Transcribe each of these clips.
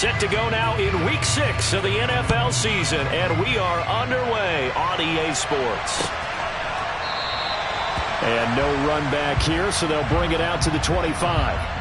Set to go now in Week 6 of the NFL season, and we are underway on EA Sports. And no run back here, so they'll bring it out to the 25.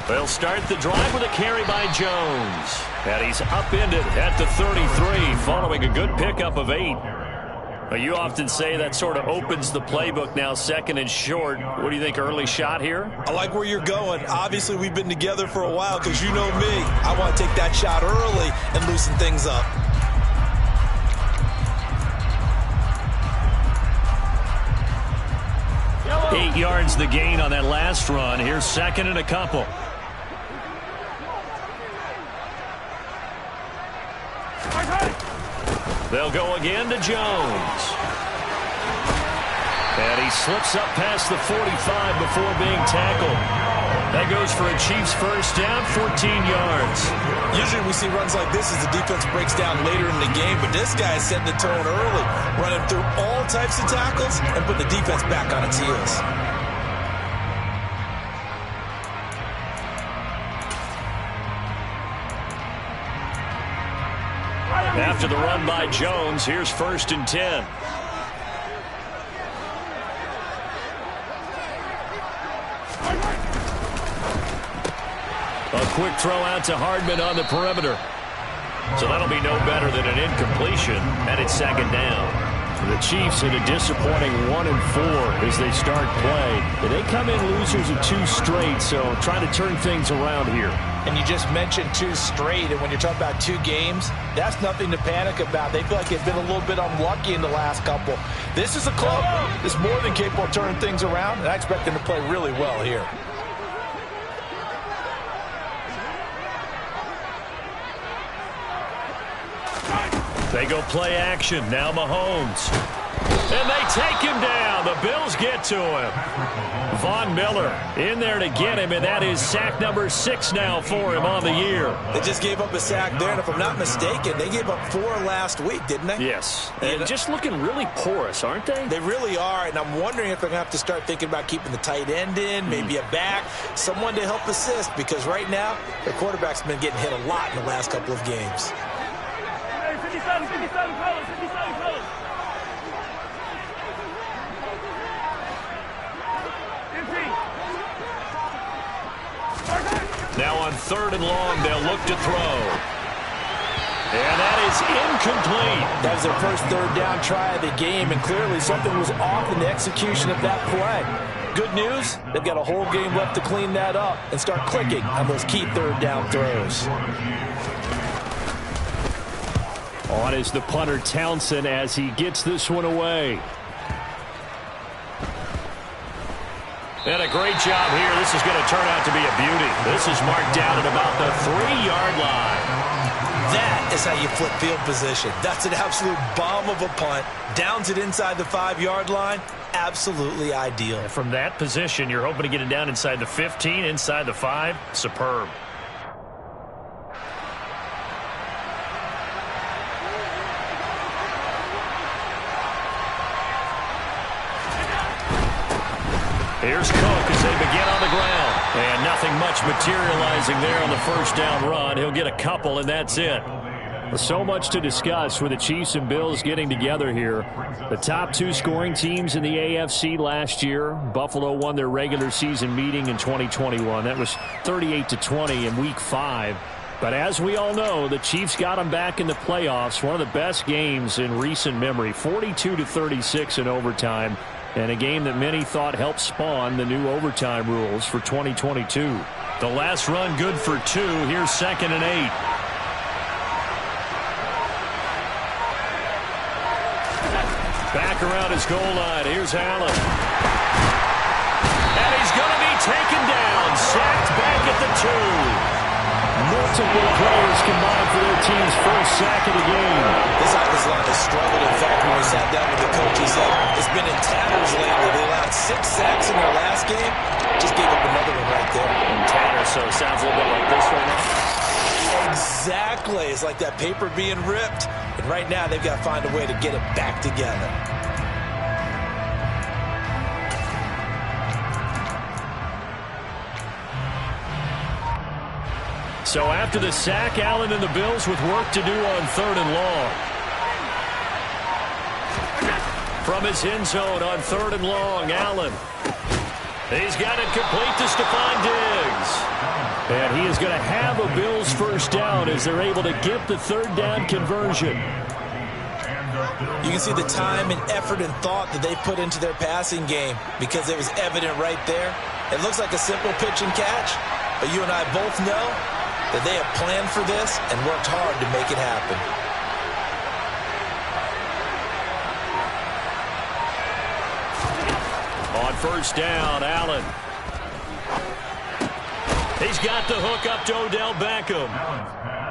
They'll start the drive with a carry by Jones. And he's upended at the 33 following a good pickup of 8. Well, you often say that sort of opens the playbook now, second and short. What do you think, early shot here? I like where you're going. Obviously, we've been together for a while because you know me. I want to take that shot early and loosen things up. Eight yards the gain on that last run. Here's second and a couple. They'll go again to Jones. And he slips up past the 45 before being tackled. That goes for a Chiefs first down, 14 yards. Usually we see runs like this as the defense breaks down later in the game, but this guy is setting the tone early, running through all types of tackles and putting the defense back on its heels. After the run by Jones, here's first and 10. A quick throw out to Hardman on the perimeter. So that'll be no better than an incompletion, and it's second down. The Chiefs in a disappointing 1-4 as they start play. They come in losers of 2 straight, so trying to turn things around here. And you just mentioned 2 straight, and when you're talking about 2 games, that's nothing to panic about. They feel like they've been a little bit unlucky in the last couple. This is a club that's more than capable of turning things around, and I expect them to play really well here. They go play action. Now Mahomes. And they take him down. The Bills get to him. Von Miller in there to get him, and that is sack number 6 now for him on the year. They just gave up a sack there, and if I'm not mistaken, they gave up 4 last week, didn't they? Yes. And just looking really porous, aren't they? They really are, and I'm wondering if they're going to have to start thinking about keeping the tight end in, maybe a back, someone to help assist, because right now, their quarterback's been getting hit a lot in the last couple of games. 57 colors, 57 colors. Now on 3rd and long, they'll look to throw. And that is incomplete. That was their first 3rd down try of the game, and clearly something was off in the execution of that play. Good news, they've got a whole game left to clean that up and start clicking on those key 3rd down throws. On is the punter Townsend as he gets this one away. And a great job here. This is going to turn out to be a beauty. This is marked down at about the 3-yard line. That is how you flip field position. That's an absolute bomb of a punt. Downs it inside the 5-yard line. Absolutely ideal. From that position, you're hoping to get it down inside the 15, inside the 5. Superb. Here's Cook as they begin on the ground. And nothing much materializing there on the first down run. He'll get a couple, and that's it. So much to discuss with the Chiefs and Bills getting together here. The top 2 scoring teams in the AFC last year. Buffalo won their regular season meeting in 2021. That was 38-20 in Week 5. But as we all know, the Chiefs got them back in the playoffs. One of the best games in recent memory. 42-36 in overtime. And a game that many thought helped spawn the new overtime rules for 2022. The last run good for 2. Here's 2nd and 8. Back around his goal line. Here's Allen. And he's going to be taken down. Sacked back at the 2. simple plays combined for their team's first sack of the game. This offensive line has struggled. In fact, when we sat down with the coach, he said it's been in tatters lately. They allowed 6 sacks in their last game. Just gave up another one right there. And tatters, so it sounds a little bit like this right now. Exactly. It's like that paper being ripped. And right now, they've got to find a way to get it back together. So after the sack, Allen and the Bills with work to do on 3rd and long. From his end zone on 3rd and long, Allen. He's got it complete to Stephon Diggs. And he is going to have a Bills first down as they're able to get the 3rd down conversion. You can see the time and effort and thought that they put into their passing game because it was evident right there. It looks like a simple pitch and catch, but you and I both know that they have planned for this and worked hard to make it happen. On 1st down, Allen. He's got the hook up to Odell Beckham.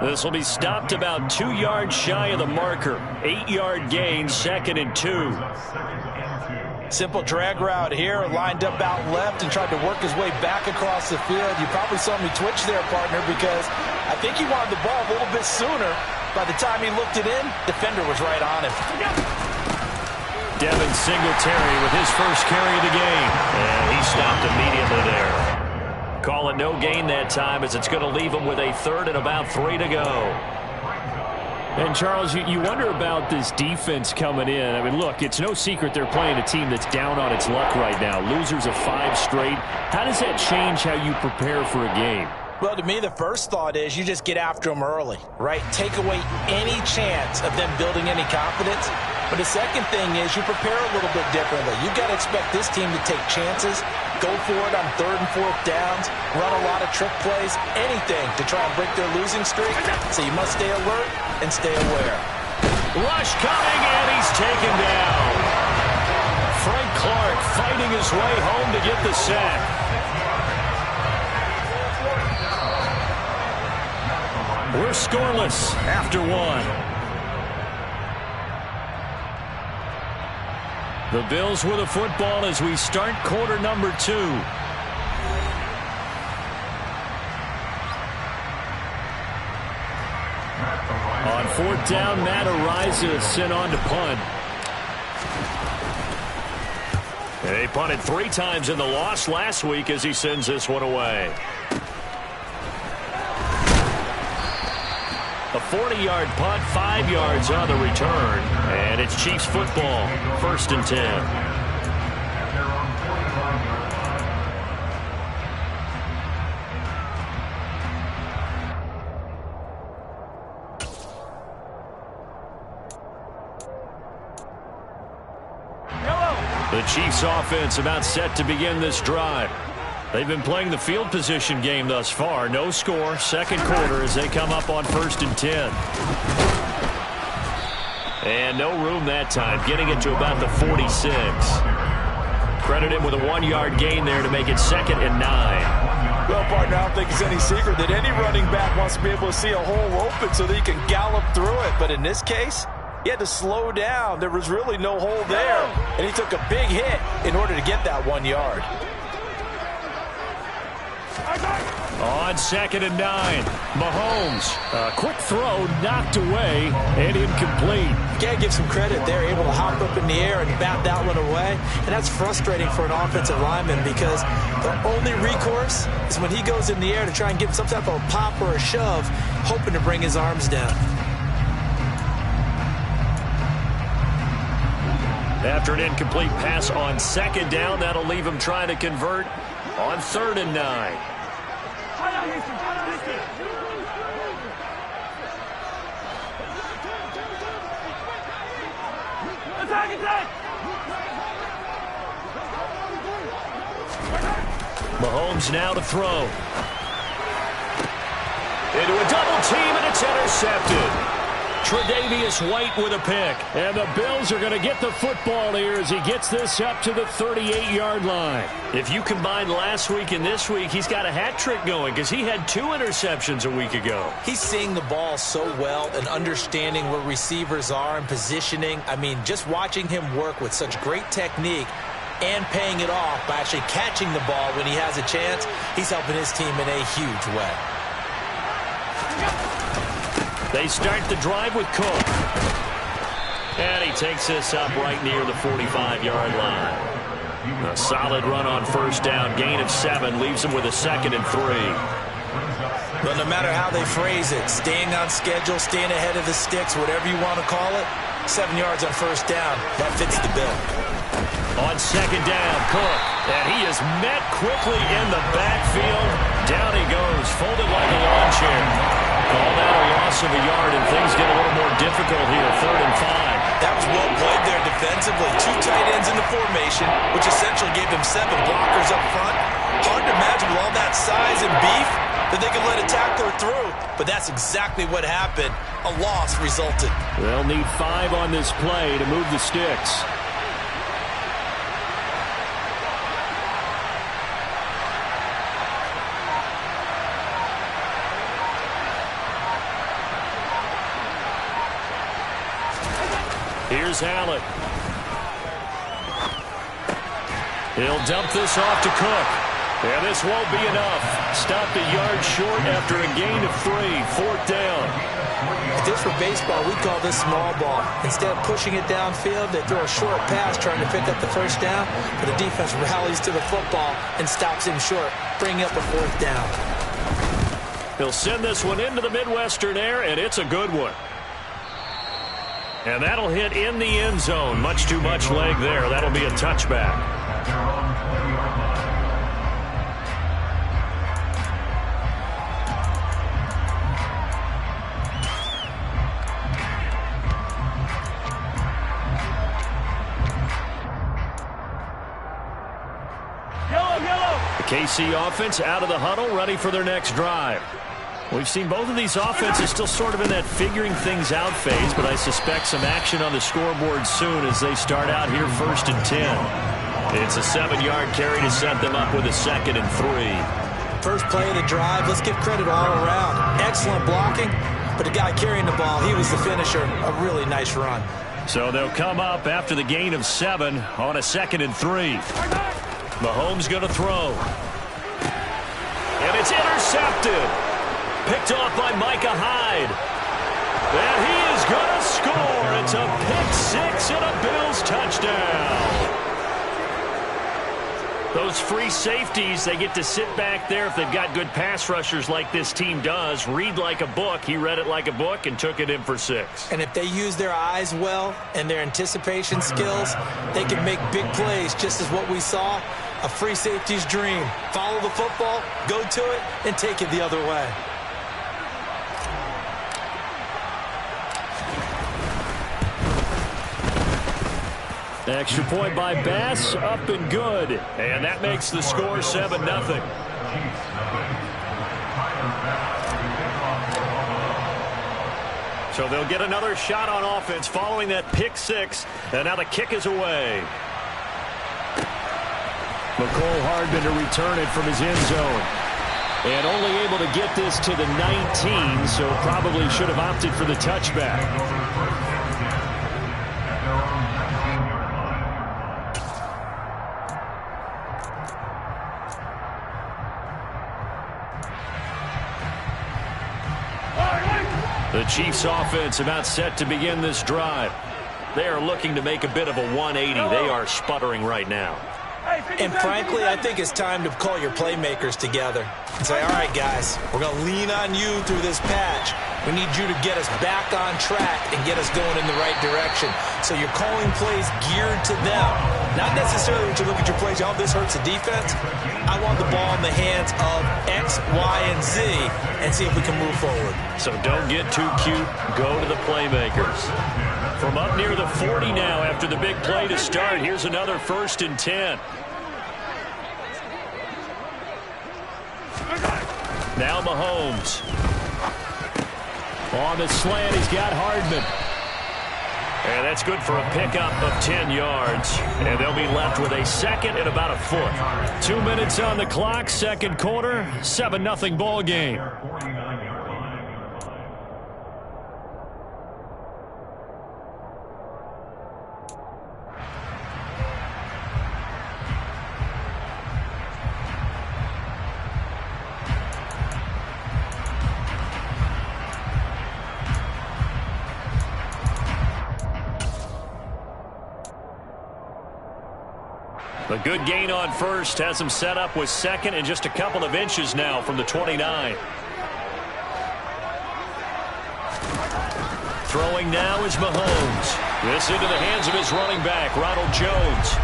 This will be stopped about 2 yards shy of the marker. 8-yard gain, 2nd and 2. Simple drag route here, lined up out left and tried to work his way back across the field. You probably saw me twitch there, partner, because I think he wanted the ball a little bit sooner. By the time he looked it in, defender was right on him. Devin Singletary with his first carry of the game. And he stopped immediately there. Call it no gain that time as it's going to leave him with a 3rd and about 3 to go. And, Charles, you wonder about this defense coming in. I mean, look, it's no secret they're playing a team that's down on its luck right now. Losers of 5 straight. How does that change how you prepare for a game? Well, to me, the first thought is you just get after them early, right? Take away any chance of them building any confidence. But the second thing is you prepare a little bit differently. You've got to expect this team to take chances, go for it on 3rd and 4th downs, run a lot of trick plays, anything to try and break their losing streak. So you must stay alert and stay aware. Rush coming, and he's taken down. Frank Clark fighting his way home to get the sack. We're scoreless after 1. The Bills with the football as we start quarter number 2. On 4th down, Matt Araiza is sent on to punt. And they punted 3 times in the loss last week as he sends this one away. A 40-yard punt, 5 yards on the return. And it's Chiefs football, 1st and 10. The Chiefs offense about set to begin this drive. They've been playing the field position game thus far. No score, 2nd quarter as they come up on 1st and 10. And no room that time, getting it to about the 46. Credit him with a 1-yard gain there to make it 2nd and 9. Well, partner, I don't think it's any secret that any running back wants to be able to see a hole open so that he can gallop through it. But in this case, he had to slow down. There was really no hole there. And he took a big hit in order to get that 1 yard. On 2nd and 9, Mahomes. A quick throw knocked away and incomplete. You got to give some credit. They're able to hop up in the air and bat that one away. And that's frustrating for an offensive lineman because the only recourse is when he goes in the air to try and give some type of a pop or a shove, hoping to bring his arms down. After an incomplete pass on 2nd down, that'll leave him trying to convert on 3rd and 9. Mahomes now to throw. Into a double team, and it's intercepted. Tre'Davious White with a pick. And the Bills are going to get the football here as he gets this up to the 38-yard line. If you combine last week and this week, he's got a hat trick going because he had 2 interceptions a week ago. He's seeing the ball so well and understanding where receivers are and positioning. I mean, just watching him work with such great technique and paying it off by actually catching the ball when he has a chance, he's helping his team in a huge way. They start the drive with Cook. And he takes this up right near the 45-yard line. A solid run on first down. Gain of 7 leaves him with a 2nd and 3. But no matter how they phrase it, staying on schedule, staying ahead of the sticks, whatever you want to call it, 7 yards on first down, that fits the bill. On 2nd down, Cook. And he is met quickly in the backfield. Down he goes, folded like a lawn chair. Call that a loss of a yard, and things get a little more difficult here. 3rd and 5. That was well played there defensively. 2 tight ends in the formation, which essentially gave them 7 blockers up front. Hard to imagine with all that size and beef that they could let a tackler through. But that's exactly what happened. A loss resulted. They'll need 5 on this play to move the sticks. Here's Allen. He'll dump this off to Cook. And this won't be enough. Stopped a yard short after a gain of 3. 4th down. If this were baseball, we'd call this small ball. Instead of pushing it downfield, they throw a short pass trying to pick up the first down. But the defense rallies to the football and stops him short, bringing up a 4th down. He'll send this one into the Midwestern air, and it's a good one. And that'll hit in the end zone. Much too much leg there. That'll be a touchback. The KC offense out of the huddle, ready for their next drive. We've seen both of these offenses still sort of in that figuring things out phase, but I suspect some action on the scoreboard soon as they start out here 1st and 10. It's a 7-yard carry to set them up with a 2nd and 3. First play of the drive, let's give credit all around. Excellent blocking, but the guy carrying the ball, he was the finisher. A really nice run. So they'll come up after the gain of 7 on a 2nd and 3. Mahomes going to throw. And it's intercepted. Picked off by Micah Hyde. And he is going to score. It's a pick 6 and a Bills touchdown. Those free safeties, they get to sit back there if they've got good pass rushers like this team does. Read like a book. He read it like a book and took it in for 6. And if they use their eyes well and their anticipation skills, they can make big plays, just as what we saw. A free safety's dream. Follow the football, go to it, and take it the other way. Extra point by Bass, up and good. And that makes the score 7-0. So they'll get another shot on offense following that pick 6. And now the kick is away. McCole Hardman to return it from his end zone. And only able to get this to the 19, so probably should have opted for the touchback. The Chiefs offense about set to begin this drive. They are looking to make a bit of a 180. They are sputtering right now. And frankly, I think it's time to call your playmakers together and say, all right, guys, we're going to lean on you through this patch. We need you to get us back on track and get us going in the right direction. So you're calling plays geared to them. Not necessarily to look at your plays, oh, this hurts the defense. I want the ball in the hands of X, Y, and Z and see if we can move forward. So don't get too cute. Go to the playmakers. From up near the 40 now after the big play to start. Here's another 1st and 10. Now Mahomes. On the slant, he's got Hardman. And that's good for a pickup of 10 yards. And they'll be left with a second and about a foot. 2 minutes on the clock, second quarter, 7-0 ball game. A good gain on first has him set up with second and just a couple of inches now from the 29. Throwing now is Mahomes. This into the hands of his running back, Ronald Jones.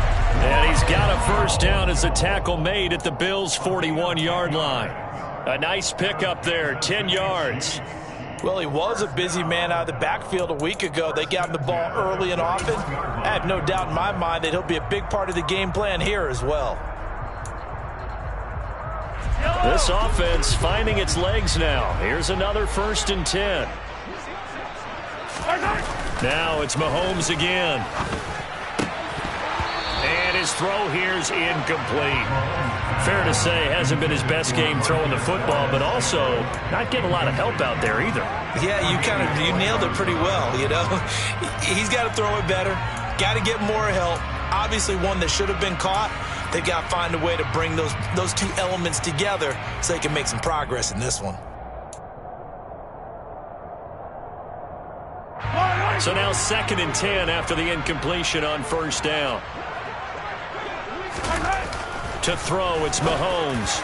And he's got a first down as the tackle made at the Bills' 41-yard line. A nice pickup there, 10 yards. Well, he was a busy man out of the backfield a week ago. They got him the ball early and often. I have no doubt in my mind that he'll be a big part of the game plan here as well. This offense finding its legs now. Here's another 1st and 10. Now it's Mahomes again. And his throw here's incomplete. Fair to say, hasn't been his best game throwing the football, but also not getting a lot of help out there either. Yeah, you nailed it pretty well, you know. He's got to throw it better, got to get more help. Obviously one that should have been caught. They've got to find a way to bring those two elements together so they can make some progress in this one. So now 2nd and 10 after the incompletion on first down. To throw, it's Mahomes.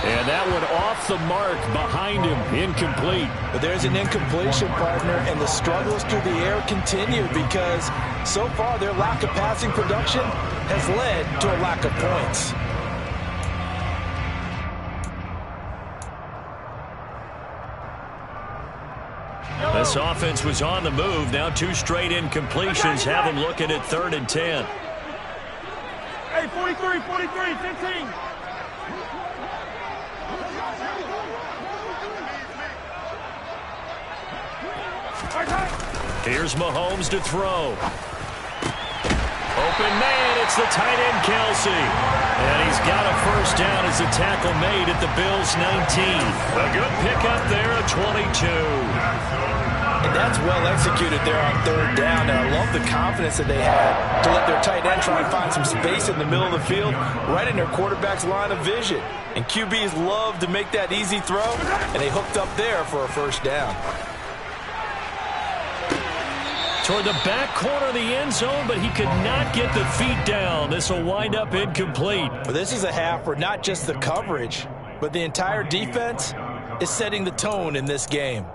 And that one off the mark behind him, incomplete. But there's an incompletion, partner, and the struggles through the air continue because so far their lack of passing production has led to a lack of points. This offense was on the move. Now 2 straight incompletions have them looking at 3rd and 10. Hey, 43, 15. Here's Mahomes to throw. Open man, it's the tight end Kelsey. And he's got a first down as the tackle made at the Bills' 19. A good pickup there at 22. And that's well executed there on 3rd down. And I love the confidence that they had to let their tight end try and find some space in the middle of the field, right in their quarterback's line of vision. And QBs love to make that easy throw, and they hooked up there for a first down. Toward the back corner of the end zone, but he could not get the feet down. This will wind up incomplete. Well, this is a half where not just the coverage, but the entire defense is setting the tone in this game.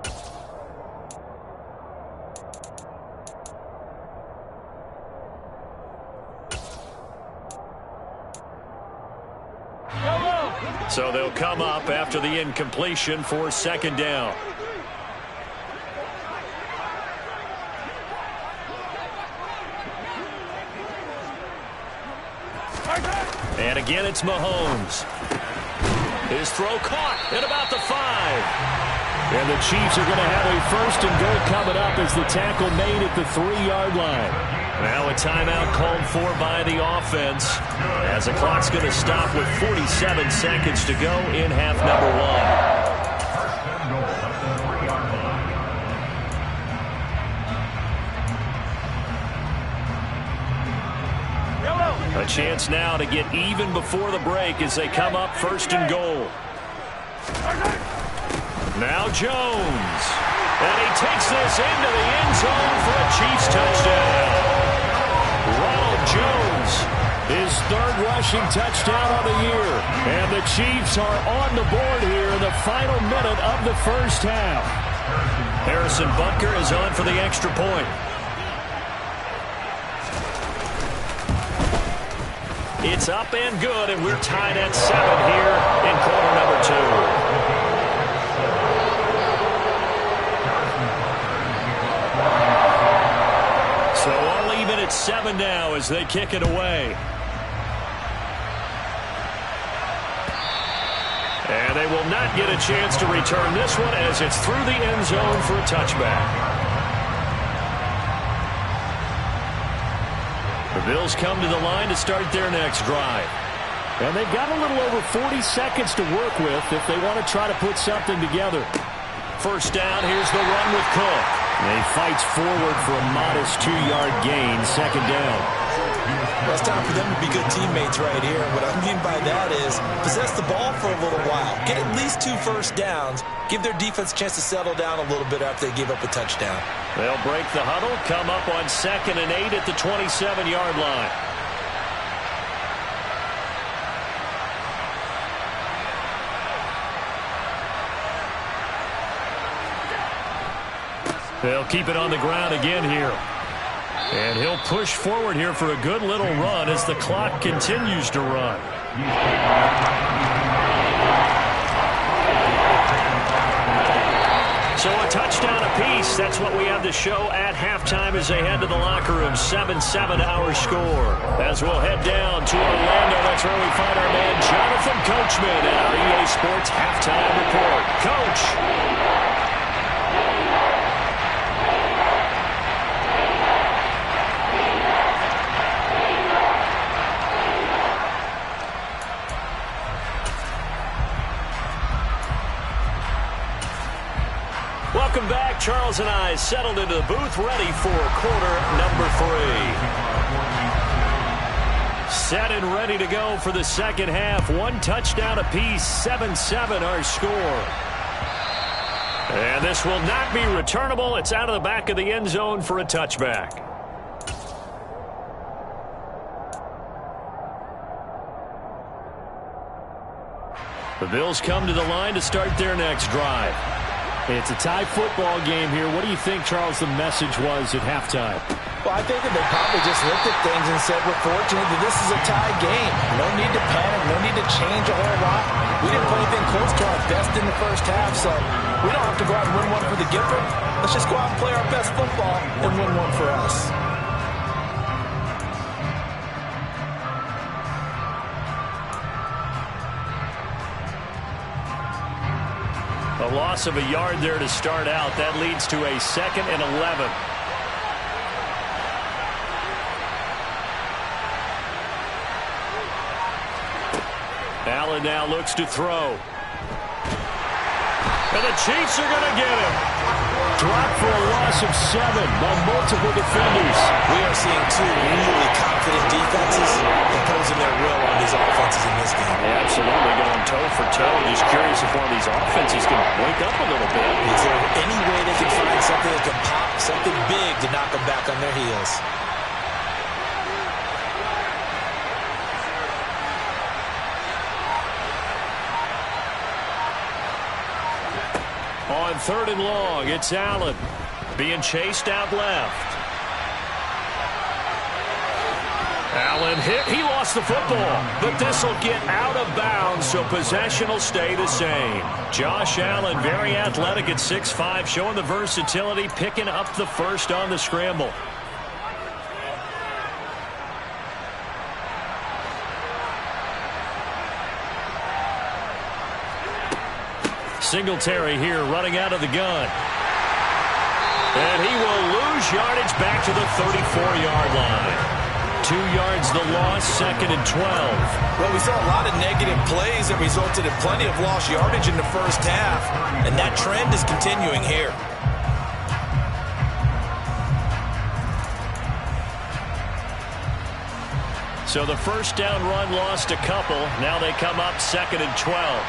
So they'll come up after the incompletion for 2nd down. And again, it's Mahomes. His throw caught at about the 5. And the Chiefs are going to have a 1st and goal coming up as the tackle made at the 3-yard line. Now a timeout called for by the offense as the clock's going to stop with 47 seconds to go in half number 1. A chance now to get even before the break as they come up 1st and goal. Now Jones. And he takes this into the end zone for a Chiefs touchdown. Ronald Jones, his 3rd rushing touchdown of the year. And the Chiefs are on the board here in the final minute of the first half. Harrison Butker is on for the extra point. It's up and good, and we're tied at 7 here in quarter number 2. So all even at 7 now as they kick it away. And they will not get a chance to return this one as it's through the end zone for a touchback. The Bills come to the line to start their next drive. And they've got a little over 40 seconds to work with if they want to try to put something together. First down, here's the run with Cook. And he fights forward for a modest 2-yard gain, second down. Well, it's time for them to be good teammates right here. What I mean by that is possess the ball for a little while. Get at least 2 first downs. Give their defense a chance to settle down a little bit after they give up a touchdown. They'll break the huddle, come up on 2nd and 8 at the 27-yard line. They'll keep it on the ground again here. And he'll push forward here for a good little run as the clock continues to run. So a touchdown apiece. That's what we have to show at halftime as they head to the locker room. 7-7 our score. As we'll head down to Orlando, that's where we find our man Jonathan Coachman at our EA Sports Halftime Report. Coach. Welcome back. Charles and I settled into the booth, ready for quarter number 3. Set and ready to go for the second half. 1 touchdown apiece, 7-7 our score. And this will not be returnable. It's out of the back of the end zone for a touchback. The Bills come to the line to start their next drive. It's a tie football game here. What do you think, Charles, the message was at halftime? Well, I think that they probably just looked at things and said, we're fortunate that this is a tie game. No need to panic. No need to change a whole lot. We didn't play anything close to our best in the first half, so we don't have to go out and win one for the Gipper. Let's just go out and play our best football and win one for us. A loss of a yard there to start out. That leads to a 2nd and 11. Allen now looks to throw. And the Chiefs are going to get him. Dropped for a loss of 7 by multiple defenders. We are seeing 2 really confident defenses imposing their will on these offenses in this game. Yeah, absolutely, going toe for toe. Just curious if one of these offenses can wake up a little bit. Is there any way they can find something that can pop, something big to knock them back on their heels? On 3rd and long, it's Allen being chased out left. Allen hit. He lost the football, but this will get out of bounds, so possession will stay the same. Josh Allen, very athletic at 6'5", showing the versatility, picking up the first on the scramble. Singletary here running out of the gun. And he will lose yardage back to the 34-yard line. 2 yards the loss, 2nd and 12. Well, we saw a lot of negative plays that resulted in plenty of lost yardage in the first half. And that trend is continuing here. So the first down run lost a couple. Now they come up 2nd and 12.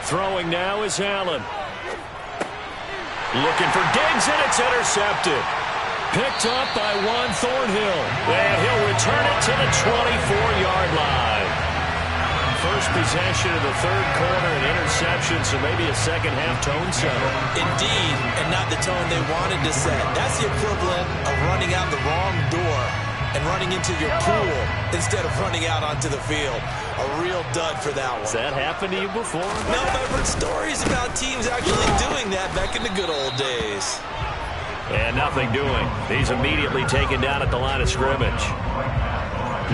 Throwing now is Allen. Looking for Diggs, and it's intercepted. Picked up by Juan Thornhill. And he'll return it to the 24-yard line. First possession of the 3rd quarter, an interception, so maybe a second-half tone setter. Indeed, and not the tone they wanted to set. That's the equivalent of running out the wrong door and running into your pool instead of running out onto the field. A real dud for that one. Has that happened to you before? No, but I've heard stories about teams actually doing that back in the good old days. And nothing doing. He's immediately taken down at the line of scrimmage.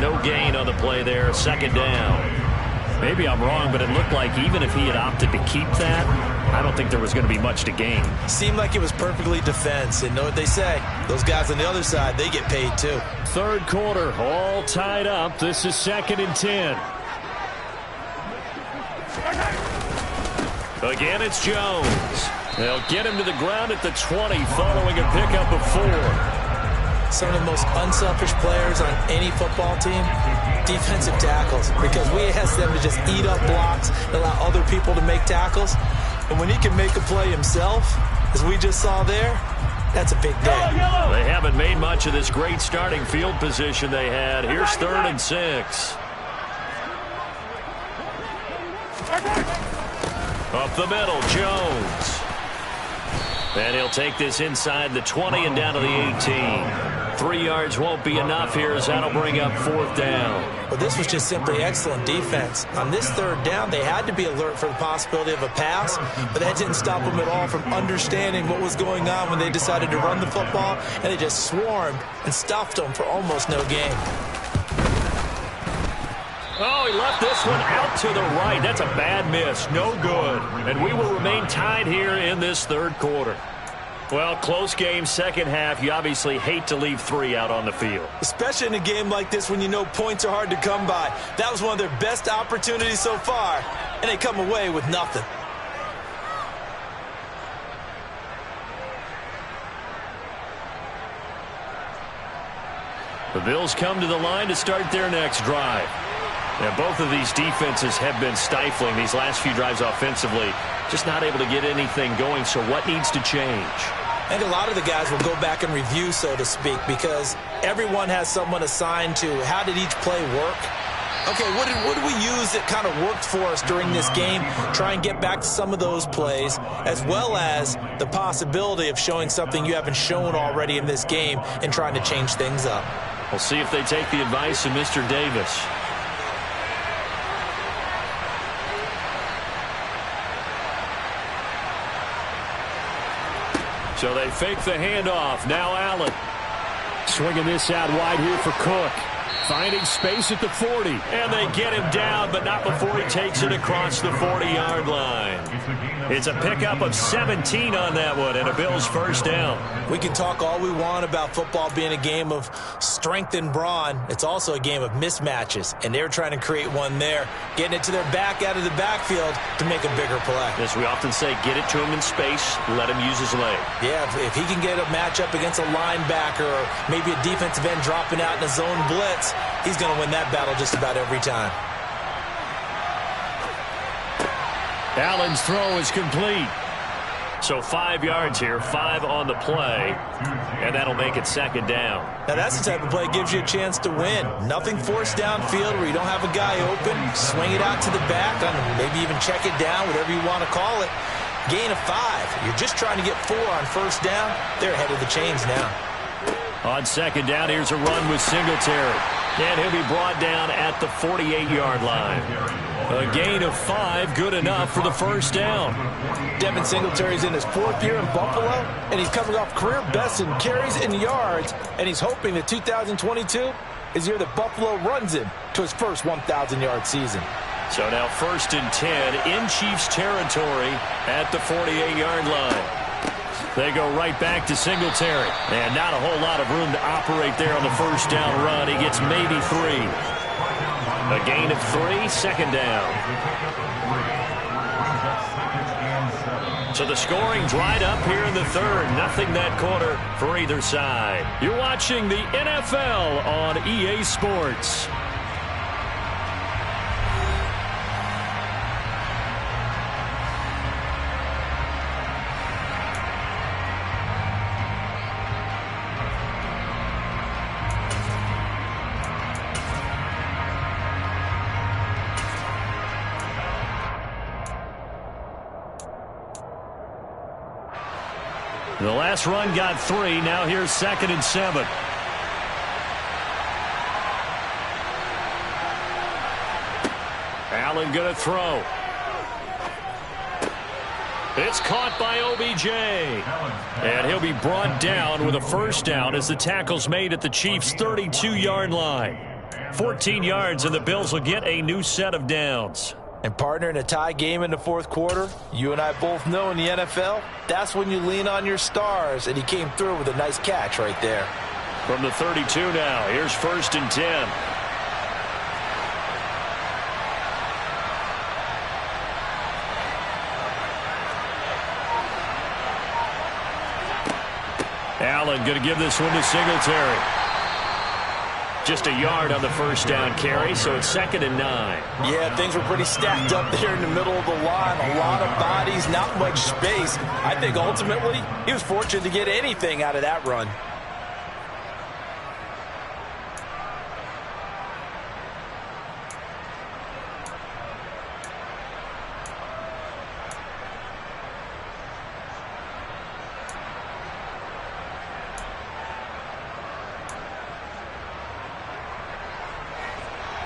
No gain on the play there. Second down. Maybe I'm wrong, but it looked like even if he had opted to keep that, I don't think there was going to be much to gain. Seemed like it was perfectly defense. And know what they say? Those guys on the other side, they get paid too. Third quarter, all tied up. This is 2nd and 10. Again, it's Jones. They'll get him to the ground at the 20 following a pickup of 4. Some of the most unselfish players on any football team, defensive tackles, because we ask them to just eat up blocks and allow other people to make tackles. And when he can make a play himself, as we just saw there, that's a big day. They haven't made much of this great starting field position they had. Here's 3rd and 6. Up the middle, Jones. And he'll take this inside the 20 and down to the 18. 3 yards won't be enough here as that'll bring up 4th down. Well, this was just simply excellent defense. On this 3rd down, they had to be alert for the possibility of a pass, but that didn't stop them at all from understanding what was going on when they decided to run the football, and they just swarmed and stuffed them for almost no gain. Oh, he left this one out to the right. That's a bad miss. No good. And we will remain tied here in this 3rd quarter. Well, close game, second half. You obviously hate to leave 3 out on the field. Especially in a game like this when you know points are hard to come by. That was one of their best opportunities so far, and they come away with nothing. The Bills come to the line to start their next drive. And both of these defenses have been stifling these last few drives offensively. Just not able to get anything going, so what needs to change? I think a lot of the guys will go back and review, so to speak, because everyone has someone assigned to how did each play work. Okay, what did we use that kind of worked for us during this game? Try and get back to some of those plays, as well as the possibility of showing something you haven't shown already in this game and trying to change things up. We'll see if they take the advice of Mr. Davis. So they fake the handoff. Now Allen. Swinging this out wide here for Cook. Finding space at the 40. And they get him down, but not before he takes it across the 40-yard line. It's a pickup of 17 on that one and a Bills first down. We can talk all we want about football being a game of strength and brawn. It's also a game of mismatches, and they're trying to create one there, getting it to their back out of the backfield to make a bigger play. As we often say, get it to him in space, let him use his leg. Yeah, if he can get a matchup against a linebacker or maybe a defensive end dropping out in a zone blitz, he's going to win that battle just about every time. Allen's throw is complete. So 5 yards here, 5 on the play, and that'll make it second down. Now that's the type of play that gives you a chance to win. Nothing forced downfield where you don't have a guy open. Swing it out to the back, maybe even check it down, whatever you want to call it. Gain of 5. You're just trying to get 4 on first down. They're ahead of the chains now. On second down, here's a run with Singletary. And he'll be brought down at the 48-yard line. A gain of 5, good enough for the first down. Devin Singletary's in his 4th year in Buffalo, and he's coming off career best in carries and yards, and he's hoping that 2022 is the year that Buffalo runs him to his first 1,000-yard season. So now 1st and 10 in Chiefs territory at the 48-yard line. They go right back to Singletary. And not a whole lot of room to operate there on the first down run. He gets maybe 3. A gain of 3, second down. So the scoring dried up here in the 3rd. Nothing that quarter for either side. You're watching the NFL on EA Sports. The last run got 3. Now here's 2nd and 7. Allen going to throw. It's caught by OBJ. And he'll be brought down with a first down as the tackle's made at the Chiefs' 32-yard line. 14 yards, and the Bills will get a new set of downs. And partner, in a tie game in the fourth quarter, you and I both know in the NFL, that's when you lean on your stars, and he came through with a nice catch right there. From the 32 now, here's 1st and 10. Allen going to give this one to Singletary. Just a yard on the first down carry, so it's 2nd and 9. Yeah, things were pretty stacked up there in the middle of the line. A lot of bodies, not much space. I think ultimately he was fortunate to get anything out of that run.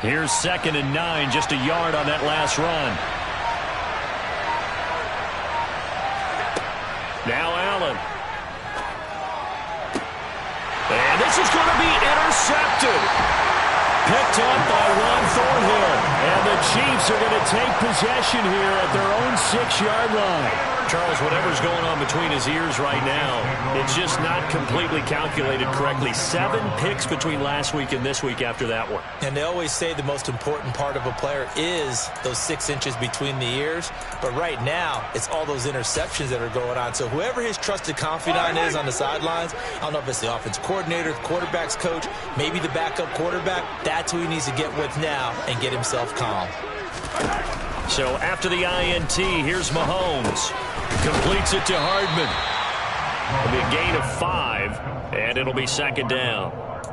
Here's 2nd and 9, just a yard on that last run. Now Allen. And this is going to be intercepted. Picked up by Ron Thornhill. And the Chiefs are going to take possession here at their own 6-yard line. Charles, whatever's going on between his ears right now, it's just not completely calculated correctly. 7 picks between last week and this week after that one. And they always say the most important part of a player is those 6 inches between the ears. But right now, it's all those interceptions that are going on. So whoever his trusted confidant is on the sidelines, I don't know if it's the offense coordinator, the quarterback's coach, maybe the backup quarterback, that's who he needs to get with now and get himself calm. So after the INT, here's Mahomes. Completes it to Hardman. It'll be a gain of 5, and it'll be 2nd down.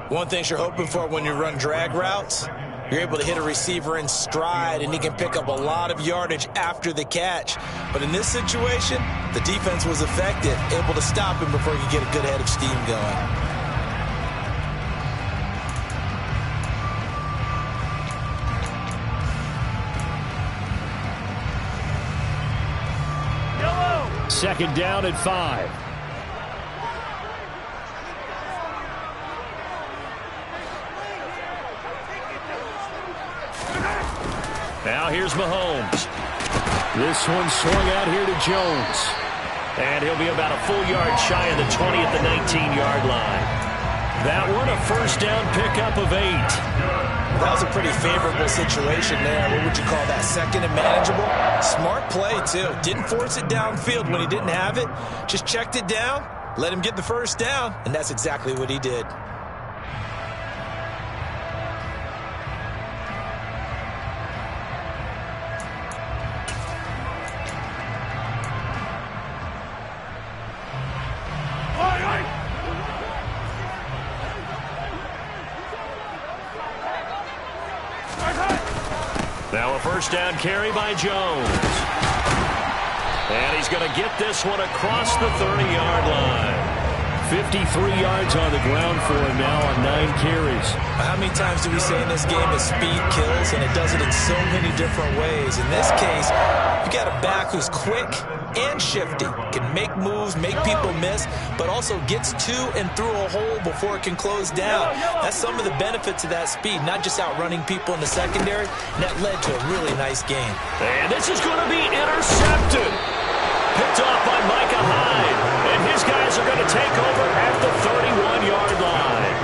One thing you're hoping for when you run drag routes, you're able to hit a receiver in stride, and he can pick up a lot of yardage after the catch. But in this situation, the defense was effective, able to stop him before he could get a good head of steam going. Second down at 5. Now here's Mahomes. This one swung out here to Jones. And he'll be about a full yard shy of the 20 at the 19-yard line. That one a first down pickup of 8. That was a pretty favorable situation there. What would you call that? 2nd and manageable? Smart play, too. Didn't force it downfield when he didn't have it. Just checked it down, let him get the first down, and that's exactly what he did. Now a first down carry by Jones. And he's going to get this one across the 30-yard line. 53 yards on the ground for him now on 9 carries. How many times do we say in this game that speed kills, and it does it in so many different ways? In this case, you got a back who's quick and shifty, can make moves, make people miss, but also gets to and through a hole before it can close down. That's some of the benefits of that speed, not just outrunning people in the secondary, and that led to a really nice game. And this is going to be intercepted. Picked off by Micah Hyde. And his guys are going to take over at the 31-yard line.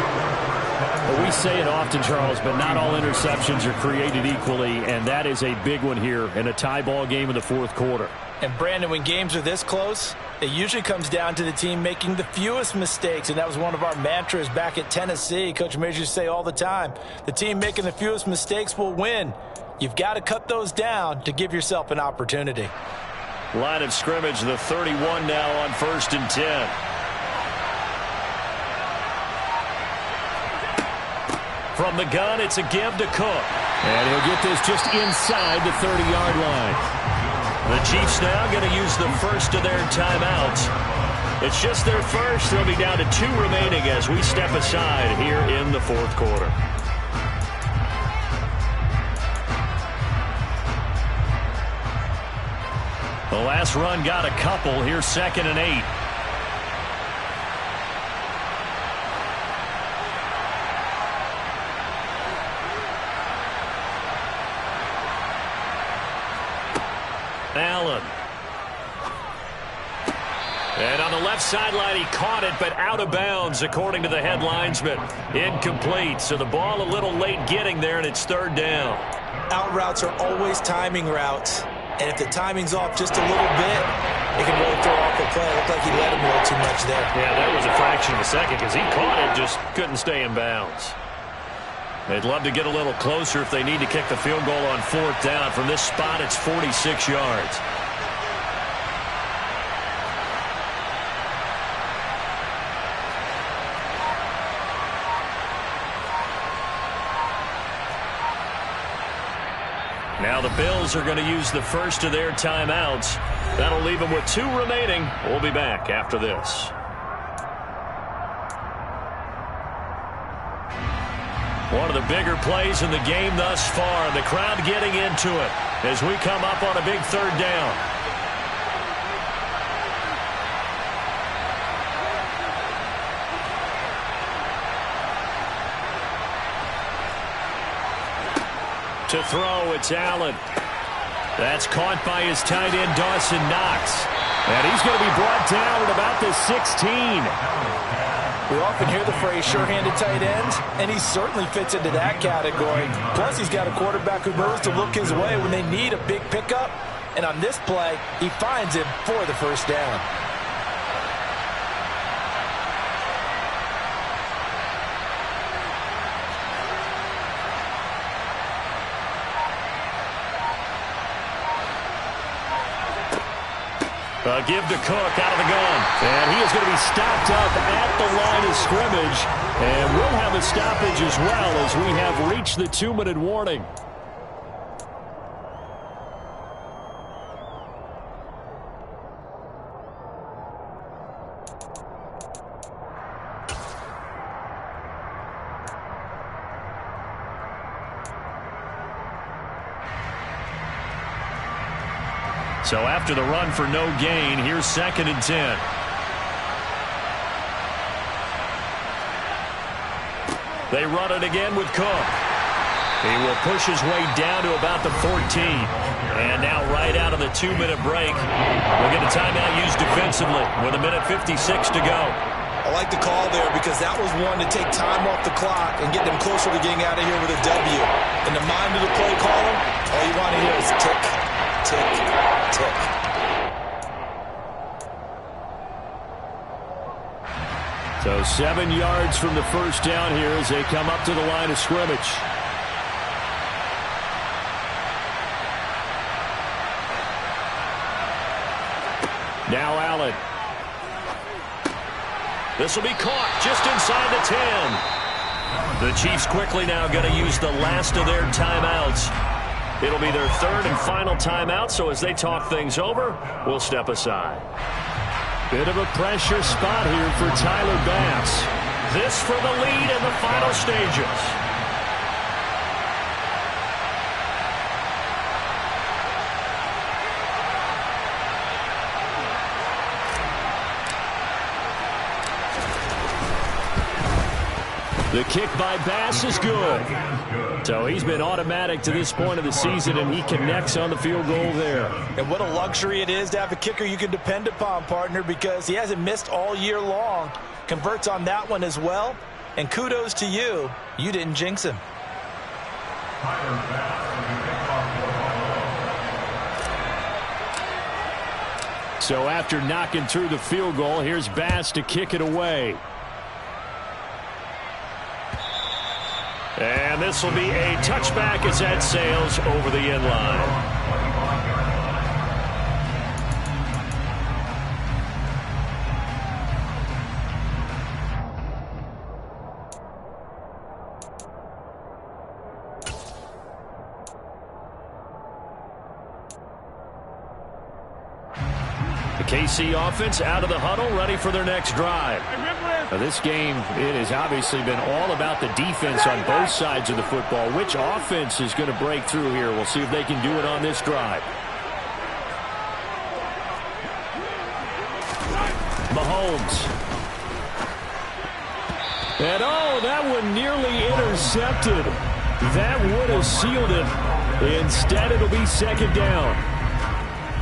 Well, we say it often, Charles, but not all interceptions are created equally, and that is a big one here in a tie ball game in the fourth quarter. And, Brandon, when games are this close, it usually comes down to the team making the fewest mistakes, and that was one of our mantras back at Tennessee. Coach Mears used to say all the time, the team making the fewest mistakes will win. You've got to cut those down to give yourself an opportunity. Line of scrimmage, the 31 now on 1st and 10. From the gun, it's a give to Cook. And he'll get this just inside the 30-yard line. The Chiefs now going to use the first of their timeouts. It's just their first. They'll be down to 2 remaining as we step aside here in the fourth quarter. The last run got a couple. Here's 2nd and 8. Allen. And on the left sideline, he caught it, but out of bounds, according to the head linesman. Incomplete, so the ball a little late getting there, and it's 3rd down. Out routes are always timing routes, and if the timing's off just a little bit, it can really throw off the play. It looked like he let him a little too much there. Yeah, that was a fraction of a second because he caught it, just couldn't stay in bounds. They'd love to get a little closer if they need to kick the field goal on 4th down. From this spot, it's 46 yards. Now the Bills are going to use the first of their timeouts. That'll leave them with 2 remaining. We'll be back after this. One of the bigger plays in the game thus far. The crowd getting into it as we come up on a big 3rd down. To throw, it's Allen. That's caught by his tight end, Dawson Knox. And he's going to be brought down at about the 16. We often hear the phrase sure-handed tight ends, and he certainly fits into that category. Plus, he's got a quarterback who knows to look his way when they need a big pickup. And on this play, he finds him for the 1st down. Give to Cook out of the gun. And he is going to be stopped up at the line of scrimmage. And we'll have a stoppage as well as we have reached the 2-minute warning. So after the run for no gain, here's 2nd and 10. They run it again with Cook. He will push his way down to about the 14. And now right out of the 2-minute break, we'll get a timeout used defensively with 1:56 to go. I like the call there because that was one to take time off the clock and get them closer to getting out of here with a W. In the mind of the play caller, all you want to hear is tick, tick, tick. So 7 yards from the 1st down here as they come up to the line of scrimmage. Now Allen. This will be caught just inside the 10. The Chiefs quickly now going to use the last of their timeouts. It'll be their 3rd and final timeout, so as they talk things over, we'll step aside. Bit of a pressure spot here for Tyler Bass. This for the lead in the final stages. The kick by Bass is good. So he's been automatic to this point of the season, and he connects on the field goal there. And what a luxury it is to have a kicker you can depend upon, partner, because he hasn't missed all year long. Converts on that one as well. And kudos to you. You didn't jinx him. So after knocking through the field goal, here's Bass to kick it away. And this will be a touchback as that sails over the end line. KC offense out of the huddle, ready for their next drive. Now this game, it has obviously been all about the defense on both sides of the football. Which offense is going to break through here? We'll see if they can do it on this drive. And oh, that one nearly intercepted. That would have sealed it. Instead, it'll be second down.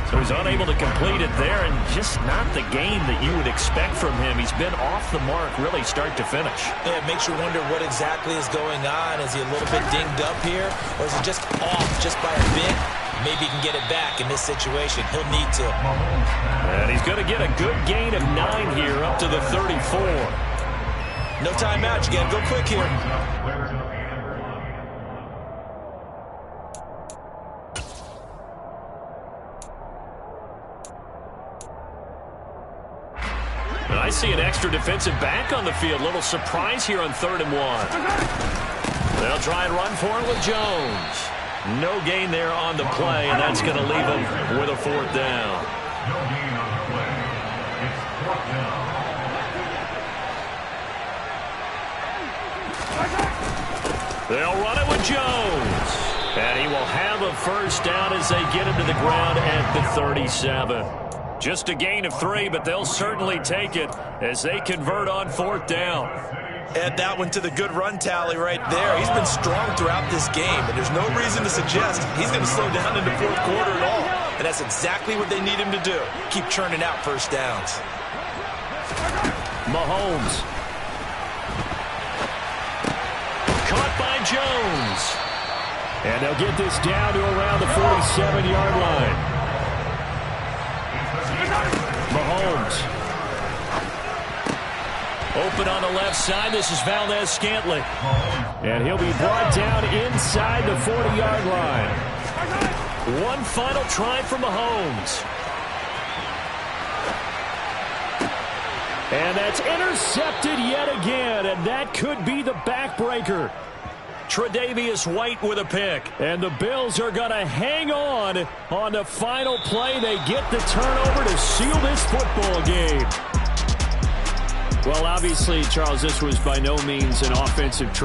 So he's unable to complete it there, and just not the game that you would expect from him. He's been off the mark really start to finish. Yeah, it makes you wonder what exactly is going on. Is he a little bit dinged up here, or is he just off just by a bit? Maybe he can get it back in this situation. He'll need to. And he's going to get a good gain of 9 here up to the 34. No timeout. You got to go quick here. And I see an extra defensive back on the field. Little surprise here on 3rd and 1. They'll try and run for it with Jones. No gain there on the play, and that's going to leave them with a 4th down. They'll run it with Jones. And he will have a 1st down as they get him to the ground at the 37. Just a gain of 3, but they'll certainly take it as they convert on 4th down. Add that one to the good run tally right there. He's been strong throughout this game, and there's no reason to suggest he's going to slow down in the 4th quarter at all. And that's exactly what they need him to do. Keep churning out 1st downs. Mahomes. Caught by Jones. And they'll get this down to around the 47-yard line. Mahomes. Open on the left side. This is Valdez-Scantling. And he'll be brought down inside the 40-yard line. One final try for Mahomes. And that's intercepted yet again, and that could be the backbreaker. Tre'Davious White with a pick. And the Bills are going to hang on the final play. They get the turnover to seal this football game. Well, obviously, Charles, this was by no means an offensive try.